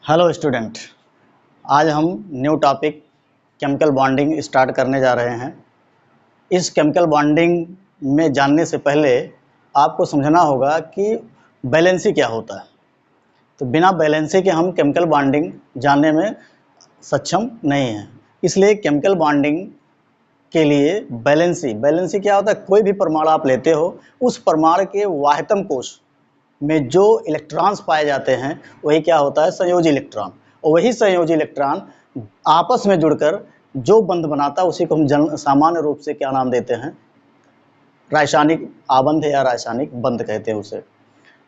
Hello student, आज हम new topic chemical bonding start करने जा रहे हैं। इस केमिकल बॉन्डिंग में जानने से पहले आपको समझना होगा कि बैलेंसी क्या होता है। तो बिना बैलेंसी के हम केमिकल बॉन्डिंग जानने में सक्षम नहीं हैं। इसलिए केमिकल बॉन्डिंग के लिए बैलेंसी क्या होता है? कोई भी परमाणु आप लेते हो, उस परमाणु के वाह्यतम कोश में जो इलेक्ट्रॉन्स पाए जाते हैं वही क्या होता है? संयोजी इलेक्ट्रॉन। और वही संयोजी इलेक्ट्रॉन आपस में जुड़कर जो बंध बनाता है उसी को हम सामान्य रूप से क्या नाम देते हैं? रासायनिक आबंध या रासायनिक बंध कहते हैं उसे।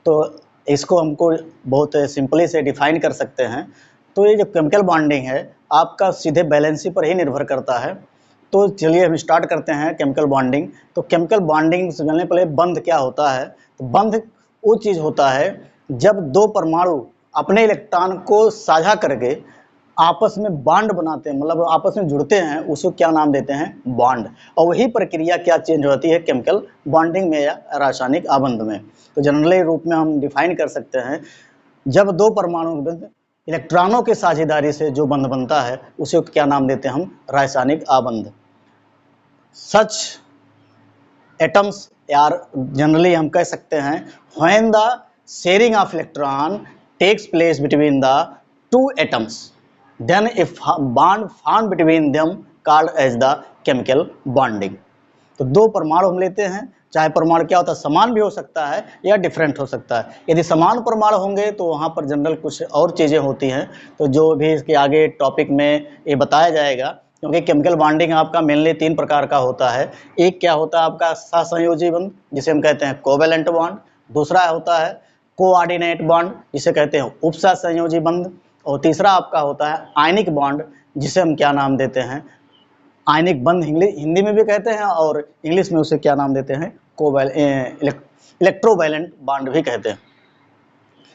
तो इसको हमको बहुत सिंपली से डिफाइन कर सकते हैं। तो ये जो केमिकल बॉन्डिंग है आपका सीधे बैलेंसी पर ही निर्भर करता है। तो चलिए हम स्टार्ट करते हैं केमिकल बॉन्डिंग। तो केमिकल बॉन्डिंग से पहले बंध क्या होता है? तो बंध वो चीज़ होता है जब दो परमाणु अपने इलेक्ट्रॉन को साझा करके आपस में बॉन्ड बनाते हैं, मतलब आपस में जुड़ते हैं, उसको क्या नाम देते हैं? बॉन्ड। और वही प्रक्रिया क्या चेंज होती है केमिकल बॉन्डिंग में या रासायनिक आबंध में। तो जनरली रूप में हम डिफाइन कर सकते हैं, जब दो परमाणु इलेक्ट्रॉनों के साझेदारी से जो बंध बनता है उसे क्या नाम देते हैं हम? रासायनिक आबंध। सच एटम्स यार जनरली हम कह सकते हैं when the sharing of electron takes place between the two atoms then a bond form between them called as the chemical bonding. तो दो परमाणु हम लेते हैं, चाहे परमाणु क्या होता है? समान भी हो सकता है या डिफरेंट हो सकता है। यदि समान परमाणु होंगे तो वहाँ पर जनरल कुछ और चीज़ें होती हैं, तो जो भी इसके आगे टॉपिक में ये बताया जाएगा। क्योंकि केमिकल बॉन्डिंग आपका मेनली 3 प्रकार का होता है। एक क्या होता है आपका सहसंयोजी बंध, जिसे हम कहते हैं कोवेलेंट बॉन्ड। दूसरा होता है कोऑर्डिनेट बॉन्ड, जिसे कहते हैं उपसहसंयोजी बंध। और तीसरा आपका होता है आयनिक बॉन्ड, जिसे हम क्या नाम देते हैं? आयनिक बंध हिंदी में भी कहते हैं और इंग्लिश में उसे क्या नाम देते हैं? इलेक्ट्रोवैलेंट बॉन्ड भी कहते हैं।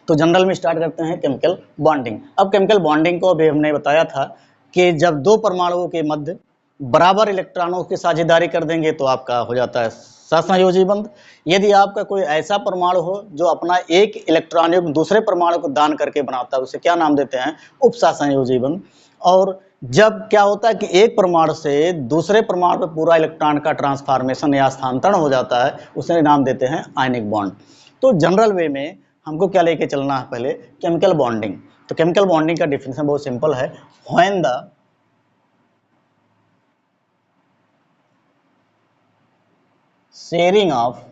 तो जनरल में स्टार्ट करते हैं केमिकल बॉन्डिंग। अब केमिकल बॉन्डिंग को अभी हमने बताया था कि जब दो परमाणुओं के मध्य बराबर इलेक्ट्रॉनों की साझेदारी कर देंगे तो आपका हो जाता है सहसंयोजी बंध। यदि आपका कोई ऐसा परमाणु हो जो अपना एक इलेक्ट्रॉन दूसरे परमाणु को दान करके बनाता है उसे क्या नाम देते हैं? उपसहसंयोजी बंध। और जब क्या होता है कि एक परमाणु से दूसरे परमाणु पर पूरा इलेक्ट्रॉन का ट्रांसफॉर्मेशन या स्थानांतरण हो जाता है उसे नाम देते हैं आयनिक बॉन्ड। तो जनरल वे में हमको क्या लेके चलना है? पहले केमिकल बॉन्डिंग। तो केमिकल बॉन्डिंग का डिफिनेशन बहुत सिंपल है। When the sharing of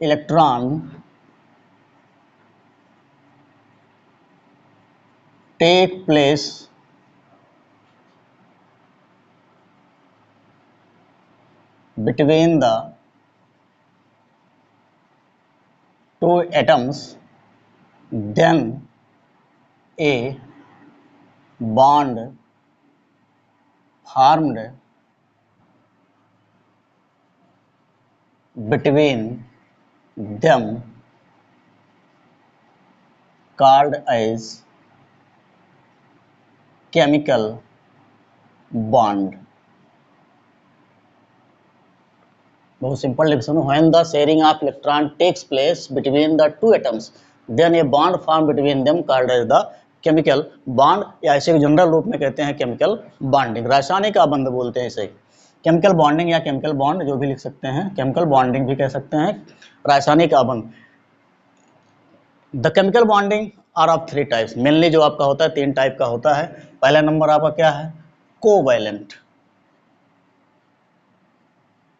electron take place between the two atoms then a bond formed between them called as chemical bond। बहुत simple definition. When the sharing of electron takes place between the two atoms then a bond form between them called as the chemical bond, या इसे general रूप में कहते हैं chemical bonding. रासायनिक आबंध बोलते हैं इसे। केमिकल बॉन्डिंग या केमिकल बॉन्ड जो भी लिख सकते हैं, केमिकल बॉन्डिंग भी कह सकते हैं, रासायनिक आबंध। The chemical bonding are of 3 types. Mainly जो आपका होता है 3 टाइप का होता है। पहला नंबर आपका क्या है?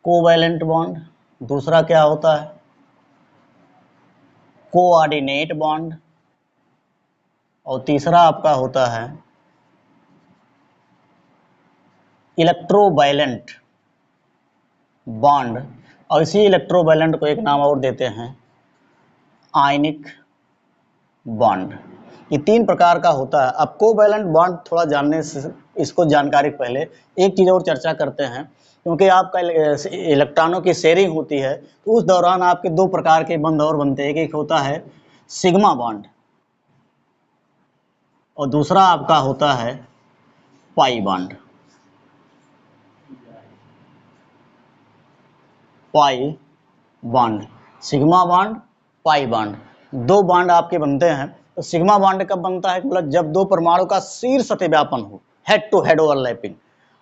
Covalent bond. दूसरा क्या होता है? Coordinate bond. और तीसरा आपका होता है इलेक्ट्रोवैलेंट बॉन्ड। और इसी इलेक्ट्रोवैलेंट को एक नाम और देते हैं आयनिक बॉन्ड। ये 3 प्रकार का होता है। अब कोवैलेंट बॉन्ड थोड़ा जानने से इसको जानकारी पहले एक चीज़ और चर्चा करते हैं। क्योंकि आपका इलेक्ट्रॉनों की शेयरिंग होती है तो उस दौरान आपके 2 प्रकार के बंध और बनते हैं। एक होता है सिग्मा बॉन्ड और दूसरा आपका होता है pi bond. Pi bond sigma bond, pi bond, दो बॉन्ड आपके बनते हैं। तो सिग्मा बॉन्ड कब बनता है? मतलब जब दो परमाणु का शीर्ष अतिव्यापन हो, हेड टू हेड ओवरलैपिंग।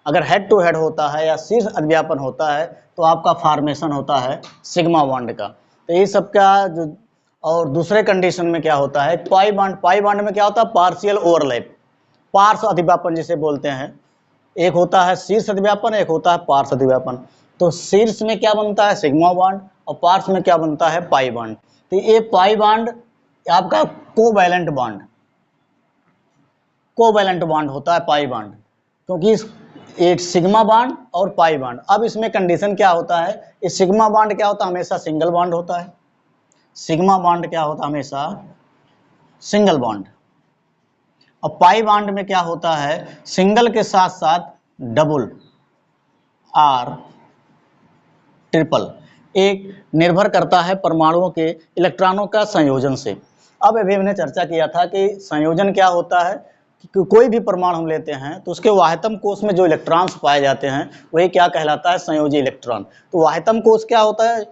अगर हेड टू हेड होता है या शीर्ष अतिव्यापन होता है तो आपका फॉर्मेशन होता है सिग्मा बॉन्ड का। तो ये सब का जो, और दूसरे कंडीशन में क्या होता है? Pi bond. पाई बॉन्ड में क्या होता है? पार्शियल ओवरलैप, पार्श्व अतिव्यापन जिसे बोलते हैं। एक होता है शीर्ष अतिव्यापन, एक होता है पार्श्व अतिव्यापन। तो शीर्ष में क्या बनता है? सिग्मा बॉन्ड, और पार्श्व में क्या बनता है? Pi bond. तो ये पाई बॉन्ड आपका कोवैलेंट बॉन्ड, कोवैलेंट बॉन्ड होता है पाई बॉन्ड, क्योंकि एक सिग्मा बॉन्ड और पाई बॉन्ड। अब इसमें कंडीशन क्या होता है? इस सिग्मा बॉन्ड क्या होता है? हमेशा सिंगल बॉन्ड होता है। सिग्मा बॉन्ड क्या होता है? हमेशा सिंगल बॉन्ड। और पाई बॉन्ड में क्या होता है? सिंगल के साथ साथ डबल, आर, ट्रिपल। एक निर्भर करता है परमाणुओं के इलेक्ट्रॉनों का संयोजन से। अब अभी हमने चर्चा किया था कि संयोजन क्या होता है कि कोई भी परमाणु हम लेते हैं तो उसके वाह्यतम कोश में जो इलेक्ट्रॉन्स पाए जाते हैं वही क्या कहलाता है? संयोजी इलेक्ट्रॉन। तो वाह्यतम कोश क्या होता है?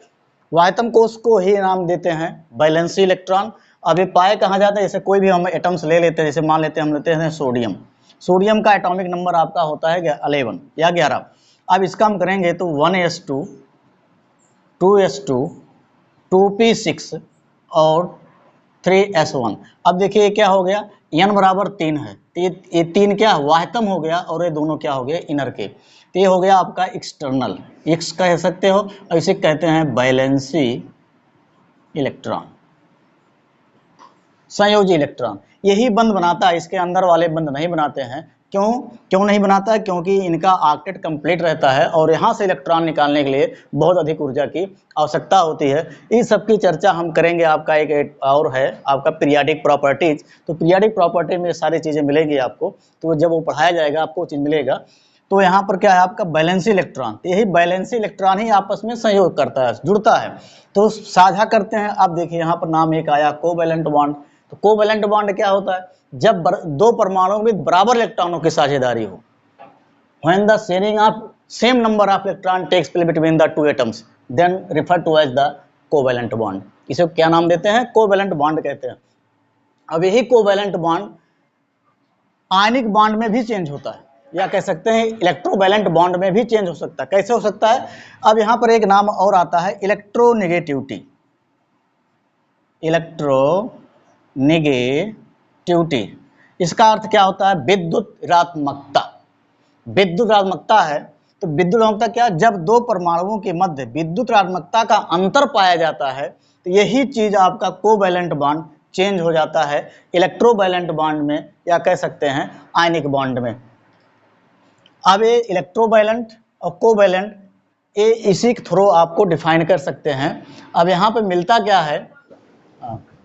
वाह्यतम कोश को ही नाम देते हैं वैलेंसी इलेक्ट्रॉन। अब ये पाए कहाँ जाते हैं? जैसे कोई भी हम एटम्स ले लेते हैं, जैसे मान लेते हैं हम लेते हैं सोडियम। सोडियम का एटॉमिक नंबर आपका होता है 11 या 11। अब इसका हम करेंगे तो 1s2, 2s2, 2p6 और 3s1। अब देखिए क्या हो गया? n बराबर 3 है, तो ये 3 क्या वाह्यतम हो गया और ये दोनों क्या हो गए? इनर के। तो ये हो गया आपका एक्सटर्नल, एक्स कह सकते हो, और इसे कहते हैं वैलेंसी इलेक्ट्रॉन, संयोजी इलेक्ट्रॉन। यही बंध बनाता है, इसके अंदर वाले बंध नहीं बनाते हैं। क्यों क्यों नहीं बनाता है? क्योंकि इनका ऑक्टेट कंप्लीट रहता है और यहाँ से इलेक्ट्रॉन निकालने के लिए बहुत अधिक ऊर्जा की आवश्यकता होती है। इस सब की चर्चा हम करेंगे। आपका एक और है आपका पीरियाडिक प्रॉपर्टीज। तो पीरियाडिक प्रॉपर्टी में सारी चीज़ें मिलेंगी आपको, तो जब वो पढ़ाया जाएगा आपको वो चीज़ मिलेगा। तो यहाँ पर क्या है आपका? Valency electron. यही बैलेंसी इलेक्ट्रॉन ही आपस में संयोग करता है, जुड़ता है, तो साझा करते हैं। अब देखिए यहाँ पर नाम एक आया कोवैलेंट बॉन्ड। तो कोवैलेंट बॉन्ड क्या होता है? जब दो परमाणुओं में बराबर इलेक्ट्रॉनों की साझेदारी हो। When the sharing of same number of electron takes place between the two atoms, then referred to as the covalent bond। इसे क्या नाम देते हैं? कोवैलेंट बॉन्ड कहते हैं। अब यही कोवैलेंट बॉन्ड आयनिक बॉन्ड में भी चेंज होता है, या कह सकते हैं इलेक्ट्रोवैलेंट बॉन्ड में भी चेंज हो सकता है। कैसे हो सकता है? अब यहाँ पर एक नाम और आता है इलेक्ट्रोनेगेटिविटी। इलेक्ट्रोनेगेटिविटी, इसका अर्थ क्या होता है? विद्युत ऋणात्मकता। विद्युत ऋणात्मकता है तो विद्युत ऋणात्मकता क्या? जब दो परमाणुओं के मध्य विद्युत ऋणात्मकता का अंतर पाया जाता है तो यही चीज आपका कोवैलेंट बॉन्ड चेंज हो जाता है इलेक्ट्रोवैलेंट बॉन्ड में, या कह सकते हैं आयनिक बॉन्ड में। अब ये इलेक्ट्रोवैलेंट और कोवैलेंट ये इसी के थ्रू आपको डिफाइन कर सकते हैं। अब यहाँ पे मिलता क्या है?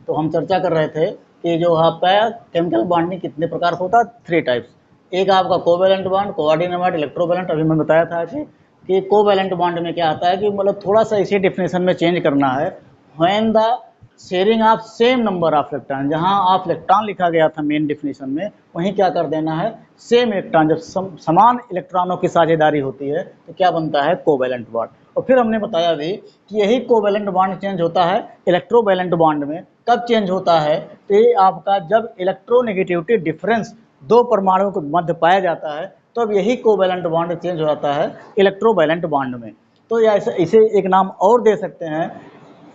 तो हम चर्चा कर रहे थे कि जो आपका केमिकल बॉन्डिंग कितने प्रकार का होता है? 3 टाइप्स। एक आपका covalent bond, coordinate bond, electrovalent. अभी मैं बताया था कि कोवैलेंट बॉन्ड में क्या आता है कि मतलब थोड़ा सा इसी डिफिनेशन में चेंज करना है। When the sharing of same number of electron, जहां ऑफ इलेक्ट्रॉन लिखा गया था मेन डिफिनेशन में, वहीं क्या कर देना है? Same electron. जब समान इलेक्ट्रॉनों की साझेदारी होती है तो क्या बनता है? Covalent bond. और फिर हमने बताया भी कि यही कोवैलेंट बॉन्ड चेंज होता है इलेक्ट्रोवैलेंट बॉन्ड में। कब चेंज होता है? तो ये आपका जब इलेक्ट्रोनेगेटिविटी डिफरेंस दो परमाणुओं के मध्य पाया जाता है तब तो यही कोवैलेंट बॉन्ड चेंज हो जाता है इलेक्ट्रोवैलेंट बॉन्ड में। तो या इसे एक नाम और दे सकते हैं,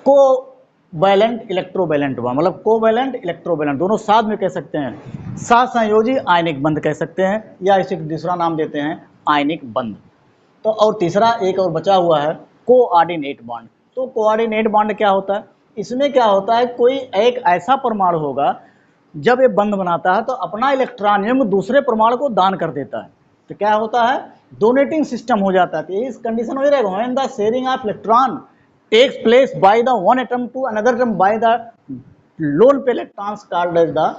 कोवैलेंट इलेक्ट्रोवैलेंट बॉन्ड। मतलब कोवैलेंट इलेक्ट्रोवैलेंट दोनों साथ में कह सकते हैं, साथ संयोजी आयनिक बंध कह सकते हैं, या इसे दूसरा नाम देते हैं आयनिक बंध। तो और तीसरा एक और बचा हुआ है कोऑर्डिनेट बॉन्ड। तो कोऑर्डिनेट बॉन्ड क्या होता है? इसमें क्या होता है? कोई एक ऐसा परमाणु होगा जब ये बंध बनाता है तो अपना इलेक्ट्रॉनियम दूसरे परमाणु को दान कर देता है। तो क्या होता है? डोनेटिंग सिस्टम हो जाता है। तो इस कंडीशन हो जाएगा when the sharing of electron takes place by the one atom to another atom by the lone pair electrons called as the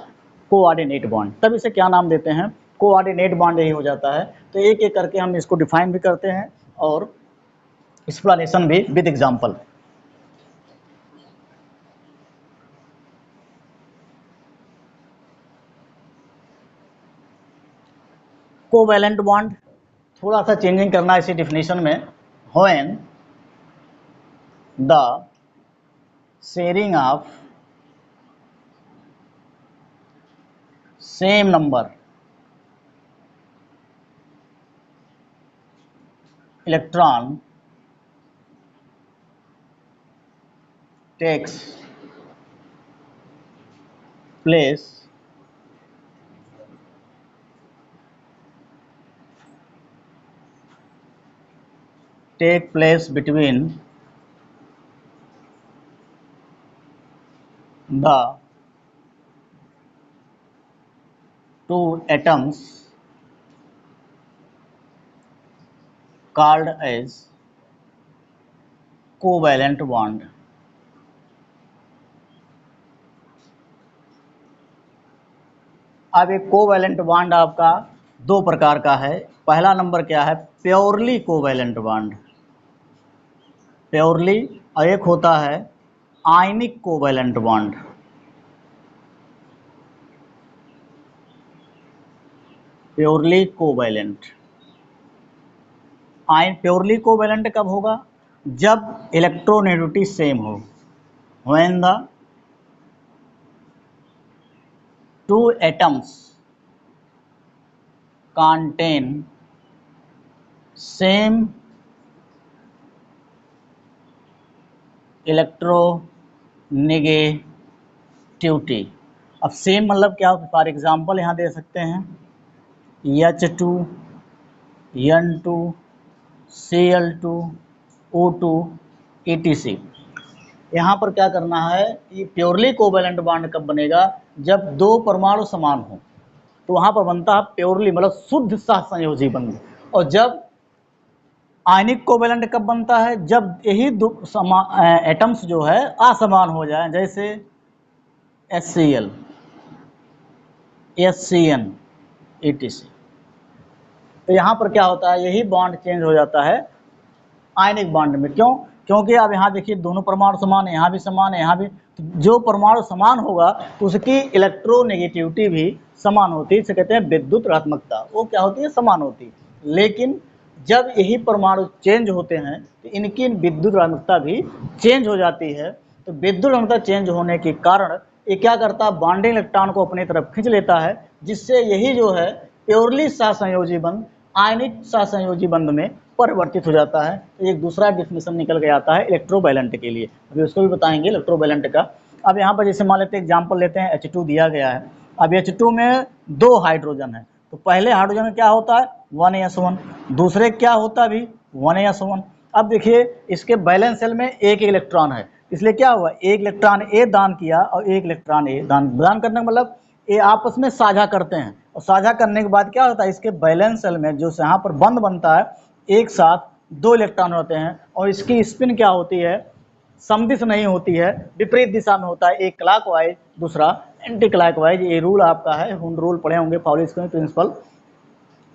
coordinate bond. तब इसे क्या नाम देते हैं? कोऑर्डिनेट बॉन्ड यही हो जाता है। तो एक एक करके हम इसको डिफाइन भी करते हैं और एक्सप्लेनेशन भी विद एग्जांपल। कोवैलेंट बॉन्ड थोड़ा सा चेंजिंग करना इसी डिफिनेशन में। When the sharing of same number electron takes place between the two atoms called as covalent bond. अब एक कोवैलेंट बॉन्ड आपका दो प्रकार का है। पहला नंबर क्या है? प्योरली कोवैलेंट बॉन्ड, प्योरली, और एक होता है ionic covalent bond. Purely covalent, purely covalent कब होगा? जब इलेक्ट्रोनेगेटिविटी सेम हो, when the two atoms contain same electronegativity. अब सेम मतलब क्या? फॉर एग्जांपल यहाँ दे सकते हैं H2, N2, Cl2, O2, etc। यहाँ पर क्या करना है? ये प्योरली कोवैलेंट बॉन्ड कब बनेगा? जब दो परमाणु समान हो, तो वहाँ पर बनता है प्योरली मतलब शुद्ध सहसंयोजी बंध। और जब आयनिक कोवैलेंट कब बनता है? जब यही दो एटम्स जो है असमान हो जाए, जैसे HCl, HCN, etc। तो यहाँ पर क्या होता है? यही बॉन्ड चेंज हो जाता है आयनिक बॉन्ड में। क्यों? क्योंकि अब यहाँ देखिए दोनों परमाणु समान है, यहाँ भी समान है, यहाँ भी। तो जो परमाणु समान होगा तो उसकी इलेक्ट्रोनेगेटिविटी भी समान होती है। इसे कहते हैं विद्युत ऋणात्मकता। वो क्या होती है? समान होती है। लेकिन जब यही परमाणु चेंज होते हैं तो इनकी विद्युत ऋणात्मकता भी चेंज हो जाती है। तो विद्युत ऋणात्मकता चेंज होने के कारण ये क्या करता है? बॉन्डिंग इलेक्ट्रॉन को अपनी तरफ खींच लेता है, जिससे यही जो है प्योरली सहसंयोजी बंध आयनिक सहसंयोजी बंध में परिवर्तित हो जाता है। तो एक दूसरा डिफिनेशन निकल के आता है इलेक्ट्रोवैलेंट के लिए। अभी उसको भी बताएंगे इलेक्ट्रोवैलेंट का। अब यहाँ पर जैसे मान लेते हैं एग्जांपल लेते हैं, H2 दिया गया है। अब H2 में दो हाइड्रोजन है, तो पहले हाइड्रोजन में क्या होता है? 1s1, दूसरे क्या होता है? भी 1s1। अब देखिए इसके बैलेंस शेल में एक इलेक्ट्रॉन है, इसलिए क्या हुआ? एक इलेक्ट्रॉन ए दान किया और एक इलेक्ट्रॉन ए दान करने का मतलब ये आपस में साझा करते हैं। और साझा करने के बाद क्या होता है? इसके बैलेंस शेल में जो यहाँ पर बंध बनता है, एक साथ दो इलेक्ट्रॉन होते हैं और इसकी स्पिन क्या होती है? समदिश नहीं होती है, विपरीत दिशा में होता है। एक क्लॉकवाइज, दूसरा एंटी क्लॉकवाइज। ये रूल आपका है, हम रूल पढ़े होंगे पाउली प्रिंसिपल, तो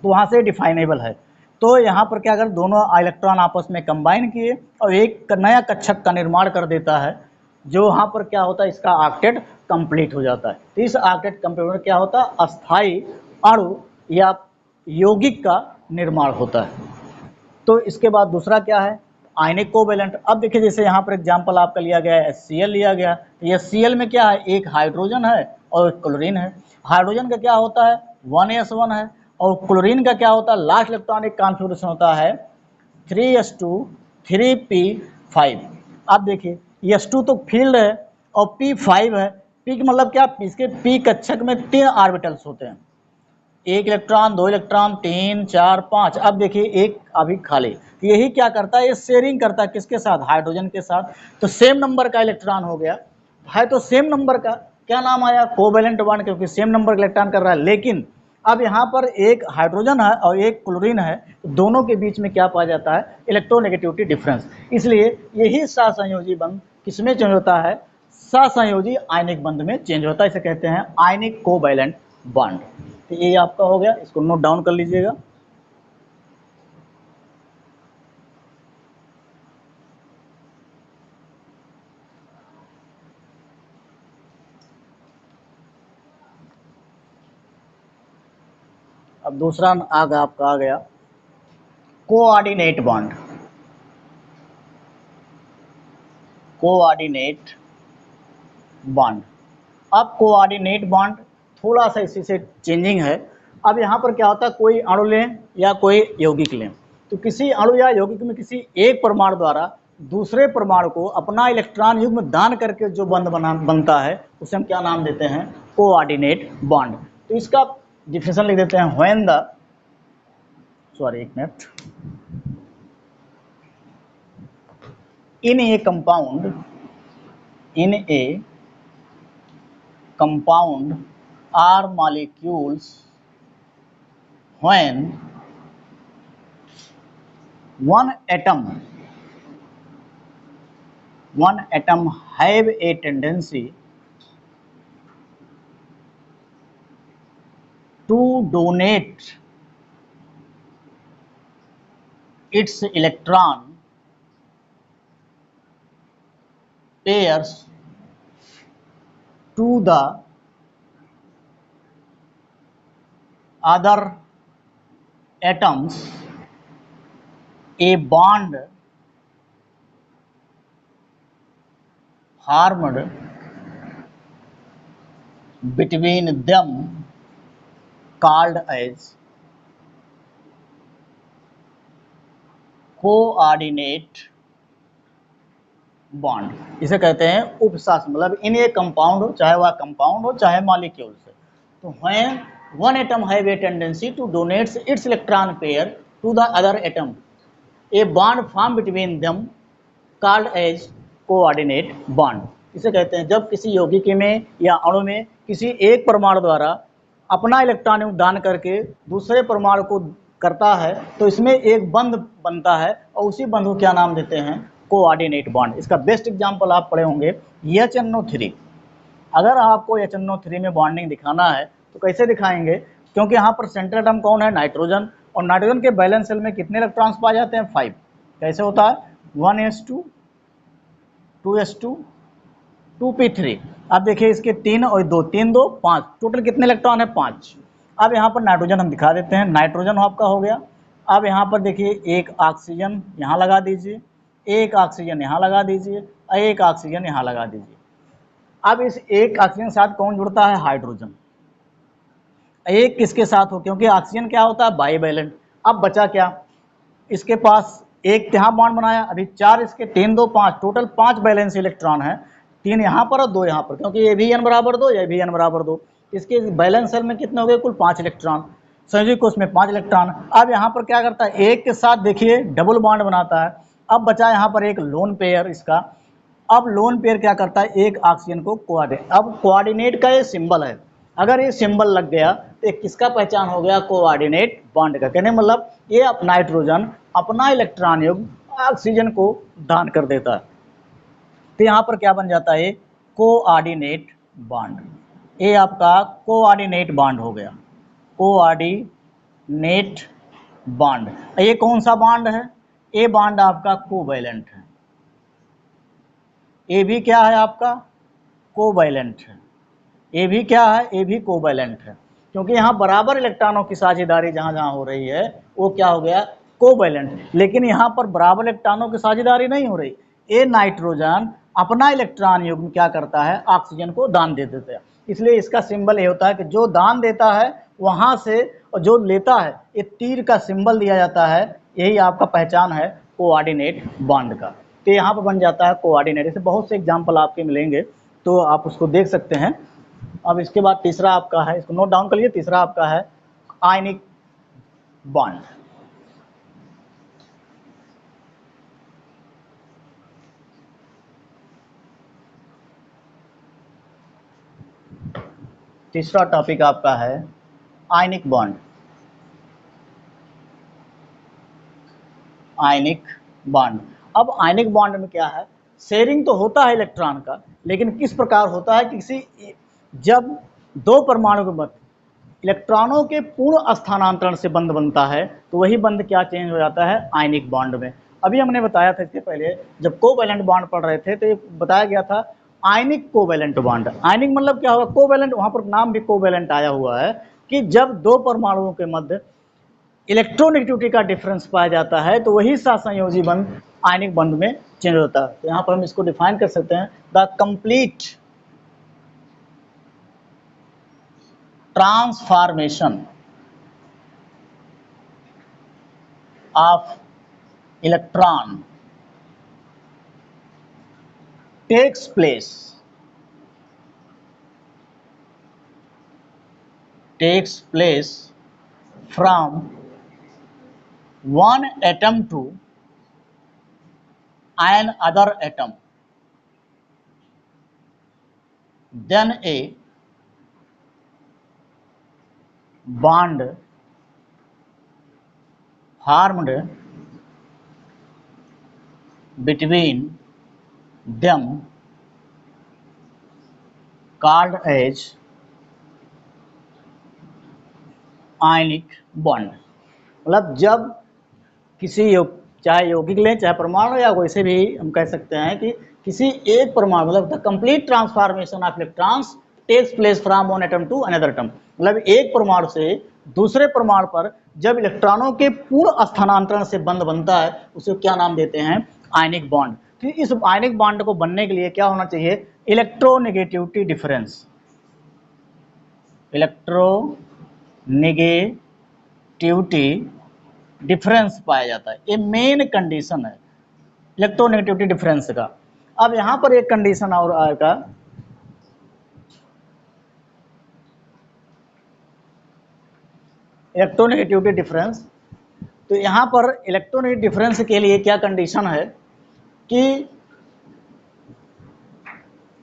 वहाँ से डिफाइनेबल है। तो यहाँ पर क्या कर दोनों इलेक्ट्रॉन आपस में कंबाइन किए और एक नया कक्षक का निर्माण कर देता है, जो वहाँ पर क्या होता है? इसका ऑक्टेट कंप्लीट हो जाता है। तो इस ऑक्टेट कंप्लीट में क्या होता है? अस्थायी अणु या यौगिक का निर्माण होता है। तो इसके बाद दूसरा क्या है? Ionic covalent. अब देखिए जैसे यहाँ पर एग्जांपल आपका लिया गया है, HCl लिया गया। तो ये HCl में क्या है? एक हाइड्रोजन है और एक क्लोरीन है। हाइड्रोजन का क्या होता है? 1s1 है, और क्लोरीन का क्या होता है? लास्ट इलेक्ट्रॉनिक कॉन्फ़िगरेशन होता है 3s2 3p5। अब देखिए S2 तो फील्ड है और p5 है। p का मतलब क्या? इसके p कक्षक में 3 ऑर्बिटल्स होते हैं, एक इलेक्ट्रॉन, दो इलेक्ट्रॉन, 3, 4, 5। अब देखिए एक अभी खाली। यही क्या करता है? ये शेयरिंग करता है किसके साथ? हाइड्रोजन के साथ। तो सेम नंबर का इलेक्ट्रॉन हो गया है, तो सेम नंबर का क्या नाम आया? कोवैलेंट बॉन्ड, क्योंकि सेम नंबर का इलेक्ट्रॉन कर रहा है। लेकिन अब यहाँ पर एक हाइड्रोजन है और एक क्लोरीन है, तो दोनों के बीच में क्या पाया जाता है? Electronegativity difference. इसलिए यही सहसंयोजी बंध किसमें चेंज होता है? सहसंयोजी आयनिक बंध में चेंज होता है। इसे कहते हैं आयनिक कोवैलेंट बॉन्ड। तो ये आपका हो गया, इसको नोट डाउन कर लीजिएगा। अब दूसरा आपका आ गया कोऑर्डिनेट बॉन्ड। Coordinate bond. अब कोऑर्डिनेट बॉन्ड थोड़ा सा इसी से चेंजिंग है। अब यहाँ पर क्या होता है, कोई अणु लें या कोई यौगिक लें, तो किसी अणु या यौगिक में किसी एक परमाणु द्वारा दूसरे परमाणु को अपना इलेक्ट्रॉन युग्म दान करके जो बंध बनता है उसे हम क्या नाम देते हैं, कोऑर्डिनेट बॉन्ड। तो इसका डिफिनेशन लिख देते हैं, व्हेन द एक minute, in a compound are molecules when one atom have a tendency to donate its electron pairs to the other atoms, a bond formed between them called as coordinate bond. इसे कहते हैं उपशासन, मतलब इन एक compound हो, चाहे वह compound हो चाहे मॉलिक्यूल्स है, तो when one atom have a tendency to donates its electron pair to the other atom, a bond form between them called as coordinate bond. इसे कहते हैं जब किसी यौगिक में या अणु में किसी एक परमाणु द्वारा अपना इलेक्ट्रॉन दान करके दूसरे परमाणु को करता है तो इसमें एक बंध बनता है और उसी बंध को क्या नाम देते हैं, कोऑर्डिनेट बॉन्ड। इसका बेस्ट एग्जांपल आप पढ़े होंगे HNO3। अगर आपको HNO3 में बॉन्डिंग दिखाना है तो कैसे दिखाएंगे, क्योंकि यहाँ पर सेंट्रल एटम कौन है, नाइट्रोजन, और नाइट्रोजन के बैलेंस शेल में कितने इलेक्ट्रॉन्स पाए जाते हैं, 5। कैसे होता है, 1s2 2s2 2p3। अब देखिए इसके 3 और 2, 3 2 5, टोटल कितने इलेक्ट्रॉन है, 5। अब यहाँ पर नाइट्रोजन हम दिखा देते हैं, नाइट्रोजन आपका हो गया। अब यहाँ पर देखिए एक ऑक्सीजन यहाँ लगा दीजिए, एक ऑक्सीजन यहाँ लगा दीजिए और एक ऑक्सीजन यहाँ लगा दीजिए। अब इस एक ऑक्सीजन के साथ कौन जुड़ता है, हाइड्रोजन। एक किसके साथ हो, क्योंकि ऑक्सीजन क्या होता है, बाईवैलेंट। अब बचा क्या, इसके पास एक यहाँ बॉन्ड बनाया, अभी 4 इसके, 3 2 5, टोटल 5 बैलेंस इलेक्ट्रॉन है, 3 यहाँ पर और 2 यहाँ पर, क्योंकि ये भी n बराबर 2, ये भी n बराबर 2। इसके बैलेंस शेल में कितने हो गए, कुल 5 इलेक्ट्रॉन, संयोजी कोष में 5 इलेक्ट्रॉन। अब यहाँ पर क्या करता है, एक के साथ देखिए डबल बॉन्ड बनाता है। अब बचा यहाँ पर एक लोन पेयर इसका। अब लोन पेयर क्या करता है, एक ऑक्सीजन को कोऑर्डिनेट। अब कोऑर्डिनेट का ये सिंबल है, अगर ये सिंबल लग गया तो किसका पहचान हो गया, कोऑर्डिनेट बॉन्ड का। कहने मतलब ये नाइट्रोजन अपना इलेक्ट्रॉन युग्म ऑक्सीजन को दान कर देता है, तो यहाँ पर क्या बन जाता है, कोऑर्डिनेट बॉन्ड। ये आपका कोऑर्डिनेट बॉन्ड हो गया, कोऑर्डिनेट बॉन्ड। ये कौन सा बॉन्ड है, ये बॉन्ड आपका कोवैलेंट है। ये भी क्या है आपका, कोवैलेंट है। ये भी क्या है, ये भी कोवैलेंट है, क्योंकि यहाँ बराबर इलेक्ट्रॉनों की साझेदारी जहाँ जहाँ हो रही है वो क्या हो गया, कोवैलेंट। लेकिन यहाँ पर बराबर इलेक्ट्रॉनों की साझेदारी नहीं हो रही, ये नाइट्रोजन अपना इलेक्ट्रॉन युग्म क्या करता है, ऑक्सीजन को दान दे देता है। इसलिए इसका सिंबल ये होता है कि जो दान देता है वहाँ से, और जो लेता है ये तीर का सिंबल दिया जाता है। यही आपका पहचान है कोऑर्डिनेट बॉन्ड का। तो यहाँ पर बन जाता है कोऑर्डिनेट। ऐसे बहुत से एग्जाम्पल आपके मिलेंगे तो आप उसको देख सकते हैं। अब इसके बाद तीसरा आपका है, इसको नोट डाउन कर लीजिए, तीसरा आपका है आयनिक बॉन्ड। तीसरा टॉपिक आपका है आयनिक बॉन्ड। आयनिक बॉन्ड, अब आयनिक बॉन्ड में क्या है, शेयरिंग तो होता है इलेक्ट्रॉन का, लेकिन किस प्रकार होता है, किसी जब दो परमाणु के मध्य इलेक्ट्रॉनों के पूर्ण स्थानांतरण से बंध बनता है तो वही बंध क्या चेंज हो जाता है, आयनिक बॉन्ड में। अभी हमने बताया था इसके पहले जब कोवैलेंट बॉन्ड पढ़ रहे थे तो ये बताया गया था आयनिक कोवैलेंट बॉन्ड। आयनिक मतलब क्या होगा, कोवैलेंट, वहाँ पर नाम भी कोवैलेंट आया हुआ है कि जब दो परमाणुओं के मध्य इलेक्ट्रोनेगेटिविटी का डिफरेंस पाया जाता है तो वही सहसंयोजी बंध आयनिक बंध में चेंज होता है। तो यहाँ पर हम इसको डिफाइन कर सकते हैं, the complete transformation of electron takes place from one atom to another atom, then a bond formed between them called as ionic bond. मतलब जब किसी चाहे यौगिक लें चाहे परमाणु या वैसे भी हम कह सकते हैं कि किसी एक परमाणु मतलब the complete transformation of electrons takes place from one atom to another atom. मतलब एक परमाणु से दूसरे परमाणु पर जब इलेक्ट्रॉनों के पूर्ण स्थानांतरण से बंध बनता है उसे क्या नाम देते हैं? Ionic bond. तो इस आयनिक बॉन्ड को बनने के लिए क्या होना चाहिए? Electronegativity difference. इलेक्ट्रोनेगेटिविटी डिफरेंस पाया जाता है, ये मेन कंडीशन है इलेक्ट्रोनेगेटिविटी डिफरेंस का। अब यहां पर एक कंडीशन और आएगा, इलेक्ट्रोनेगेटिविटी डिफरेंस। तो यहां पर इलेक्ट्रोनेगेटिव डिफरेंस के लिए क्या कंडीशन है कि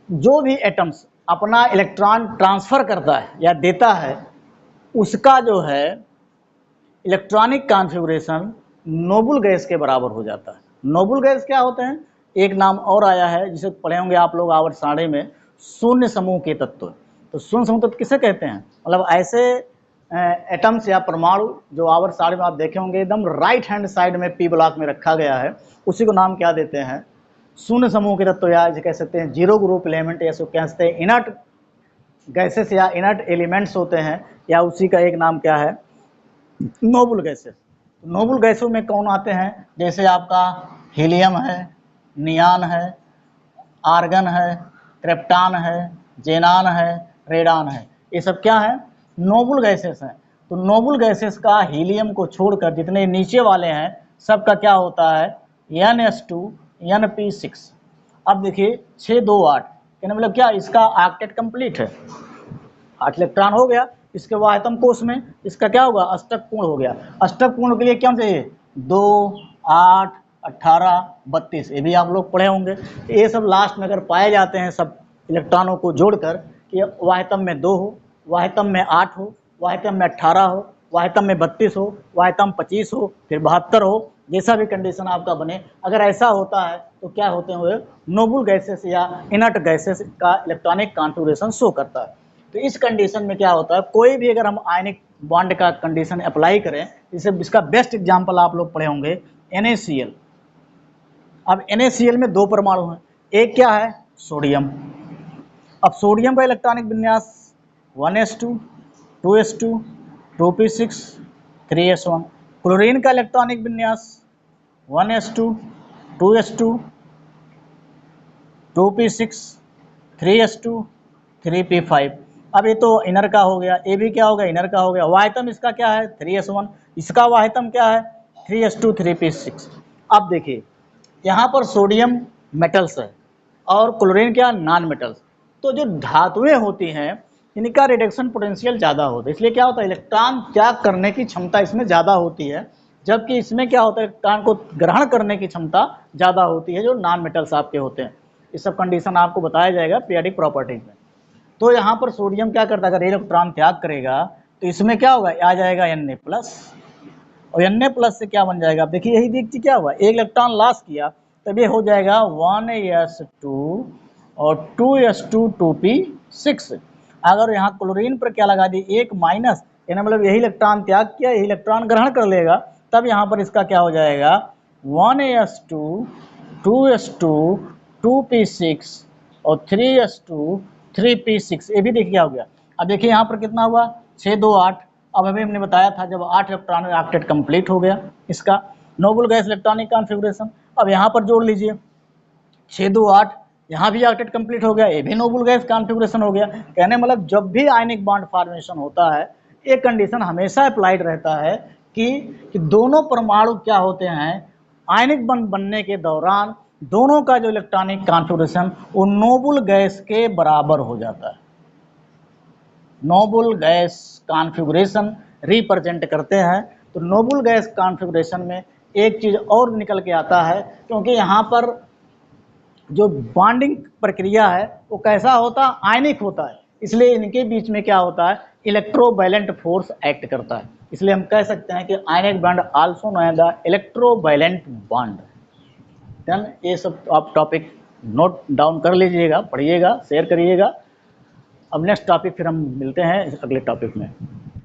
जो भी एटम्स अपना इलेक्ट्रॉन ट्रांसफर करता है या देता है उसका जो है इलेक्ट्रॉनिक कॉन्फ़िगरेशन नोबल गैस के बराबर हो जाता है। नोबल गैस क्या होते हैं? एक नाम और आया है जिसे पढ़े होंगे आप लोग आवर्त सारणी में, शून्य समूह के तत्व। तो शून्य समूह तत्व किसे कहते हैं? मतलब ऐसे एटम्स या परमाणु जो आवर्त सारणी में आप देखे होंगे एकदम राइट हैंड साइड में पी ब्लॉक में रखा गया है, उसी को नाम क्या देते हैं? शून्य समूह के तत्व, या कह सकते हैं जीरो ग्रुप एलिमेंट, या कह सकते हैं इनर्ट गैसेस या इनर्ट एलिमेंट्स होते हैं, या उसी का एक नाम क्या है? Noble gases. नोबल गैसों में कौन आते हैं? जैसे आपका हीलियम है, नियान है, आर्गन है, क्रिप्टॉन है, जेनान है, रेडान है, ये सब क्या है? नोबल गैसेस हैं। तो नोबल गैसेस का हीलियम को छोड़कर जितने नीचे वाले हैं सबका क्या होता है? NH2 NP6। अब देखिए 6 2 8 कहने मतलब क्या? इसका ऑक्टेट कंप्लीट है, 8 इलेक्ट्रॉन हो गया। इसके वाहतम कोष में इसका क्या होगा? अष्टक पूर्ण हो गया। अष्टक पूर्ण के लिए क्या चाहिए? 2 8 18 32, ये भी आप लोग पढ़े होंगे। ये सब लास्ट में अगर पाए जाते हैं सब इलेक्ट्रॉनों को जोड़कर कि वाहतम में 2 हो, वाहतम में 8 हो, वाहतम में 18 हो, वाहतम में 32 हो, वाहतम 25 हो, फिर 72 हो, जैसा भी कंडीशन आपका बने, अगर ऐसा होता है तो क्या होते हैं? नोबल गैसेस या इनर्ट गैसेस का इलेक्ट्रॉनिक कॉन्फ़िगरेशन शो करता है। तो इस कंडीशन में क्या होता है? कोई भी अगर हम आयनिक बॉन्ड का कंडीशन अप्लाई करें, जैसे इसका बेस्ट एग्जांपल आप लोग पढ़े होंगे NaCl। अब NaCl में 2 परमाणु हैं, एक क्या है? सोडियम। अब सोडियम का इलेक्ट्रॉनिक विन्यास 1s2 2s2 2p6 3s1। Chlorine का इलेक्ट्रॉनिक विन्यास 1s2 2s2 2p6 3s2 3p5। अब ये तो इनर का हो गया, ये भी क्या हो गया? इनर का हो गया। वाहतम इसका क्या है? 3s1। इसका वाहतम क्या है? 3s2 3p6। अब देखिए यहाँ पर सोडियम मेटल्स है और क्लोरीन क्या? Non metals. तो जो धातुएं होती हैं इनका रिडक्शन पोटेंशियल ज़्यादा होता है, इसलिए क्या होता है? इलेक्ट्रॉन त्याग करने की क्षमता इसमें ज़्यादा होती है, जबकि इसमें क्या होता है? इलेक्ट्रॉन को ग्रहण करने की क्षमता ज़्यादा होती है जो नॉन मेटल्स आपके होते हैं। ये सब कंडीशन आपको बताया जाएगा पीरियोडिक प्रॉपर्टीज में। तो यहाँ पर सोडियम क्या करता है? अगर इलेक्ट्रॉन त्याग करेगा तो इसमें क्या होगा? आ जाएगा Na+, और Na+ से क्या बन जाएगा? अब देखिए यही देखिए क्या हुआ, एक इलेक्ट्रॉन लॉस किया तब ये हो जाएगा 1s2 और 2s2 2p6। अगर यहाँ क्लोरीन पर क्या लगा दी? एक माइनस, यानी मतलब यही इलेक्ट्रॉन त्याग किया, यही इलेक्ट्रॉन ग्रहण कर लेगा, तब यहाँ पर इसका क्या हो जाएगा? 1s2 2s2 2p6 और 3s2 3p6। ये भी देखिए क्या हो गया। अब देखिए यहाँ पर कितना हुआ? 6 2 8। अब अभी हमने बताया था जब 8 इलेक्ट्रॉन ऑक्टेट कंप्लीट हो गया इसका नोबल गैस इलेक्ट्रॉनिक कॉन्फ़िगरेशन। अब यहाँ पर जोड़ लीजिए 6 2 8, यहाँ भी ऑक्टेट कंप्लीट हो गया, ये भी नोबल गैस कॉन्फ़िगरेशन हो गया। कहने मतलब जब भी आयनिक बॉन्ड फॉर्मेशन होता है, एक कंडीशन हमेशा अप्लाइड रहता है कि दोनों परमाणु क्या होते हैं, आयनिक बॉन्ड बनने के दौरान दोनों का जो इलेक्ट्रॉनिक कॉन्फ़िगरेशन वो नोबल गैस के बराबर हो जाता है। नोबल गैस कॉन्फ़िगरेशन रिप्रेजेंट करते हैं। तो नोबल गैस कॉन्फ़िगरेशन में एक चीज़ और निकल के आता है, क्योंकि यहाँ पर जो बॉन्डिंग प्रक्रिया है वो कैसा होता है, आयनिक होता है, इसलिए इनके बीच में क्या होता है, इलेक्ट्रोवायलेंट फोर्स एक्ट करता है। इसलिए हम कह सकते हैं कि ionic bond also known as the electrovalent bond. Then ये सब आप टॉपिक नोट डाउन कर लीजिएगा, पढ़िएगा, शेयर करिएगा। अब नेक्स्ट टॉपिक फिर हम मिलते हैं अगले टॉपिक में।